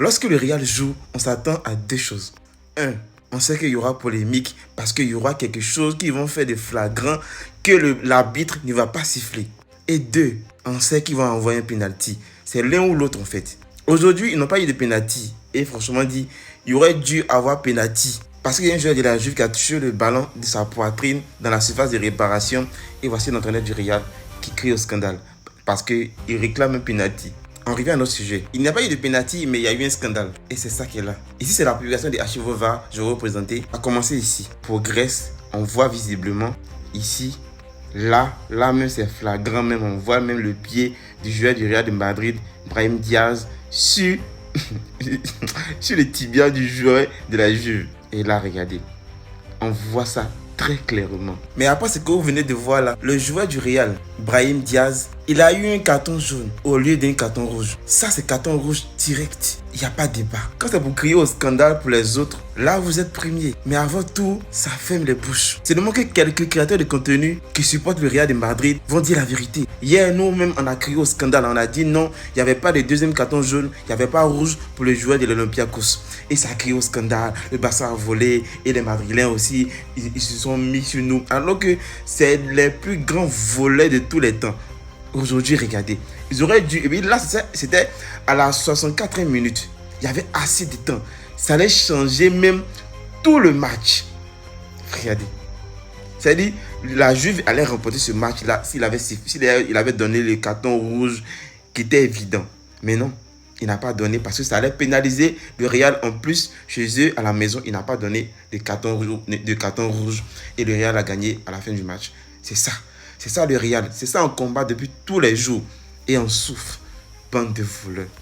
Lorsque le Real joue, on s'attend à deux choses. Un, on sait qu'il y aura polémique parce qu'il y aura quelque chose qui vont faire de flagrant que l'arbitre ne va pas siffler. Et deux, on sait qu'ils vont envoyer un penalty. C'est l'un ou l'autre en fait. Aujourd'hui, ils n'ont pas eu de penalty. Et franchement dit, il aurait dû avoir penalty. Parce qu'il y a un joueur de la Juve qui a touché le ballon de sa poitrine dans la surface de réparation. Et voici l'entraîneur du Real qui crie au scandale. Parce qu'il réclame un penalty. On revient à notre sujet. Il n'y a pas eu de penalty, mais il y a eu un scandale. Et c'est ça qui est là. Ici, c'est la publication des archives VAR, je vais vous présenter. A commencer ici. Pour Grèce, on voit visiblement ici, là même c'est flagrant, même on voit même le pied du joueur du Real de Madrid, Brahim Diaz, sur, sur le tibia du joueur de la Juve. Et là, regardez, on voit ça très clairement. Mais après ce que vous venez de voir là, le joueur du Real, Brahim Diaz, il a eu un carton jaune au lieu d'un carton rouge. Ça, c'est carton rouge direct. Il n'y a pas de débat. Quand c'est pour crier au scandale pour les autres, là, vous êtes premier. Mais avant tout, ça ferme les bouches. C'est le que quelques créateurs de contenu qui supportent le Real de Madrid vont dire la vérité. Hier, nous-mêmes, on a crié au scandale. On a dit non, il n'y avait pas de deuxième carton jaune, il n'y avait pas rouge pour le joueur de l'Olympiakos. Et ça a crié au scandale. Le Barça a volé et les Madrilèns aussi, ils se sont mis sur nous. Alors que c'est les plus grands volets de tous les temps. Aujourd'hui, regardez, ils auraient dû... Et puis là, c'était à la 64e minute. Il y avait assez de temps. Ça allait changer même tout le match. Regardez. C'est-à-dire, la Juve allait remporter ce match-là s'il avait donné le carton rouge qui était évident. Mais non, il n'a pas donné parce que ça allait pénaliser le Real. En plus, chez eux, à la maison, il n'a pas donné de carton rouge. Et le Real a gagné à la fin du match. C'est ça. C'est ça le Real. C'est ça on combat depuis tous les jours. Et on souffre. Bande de voleurs.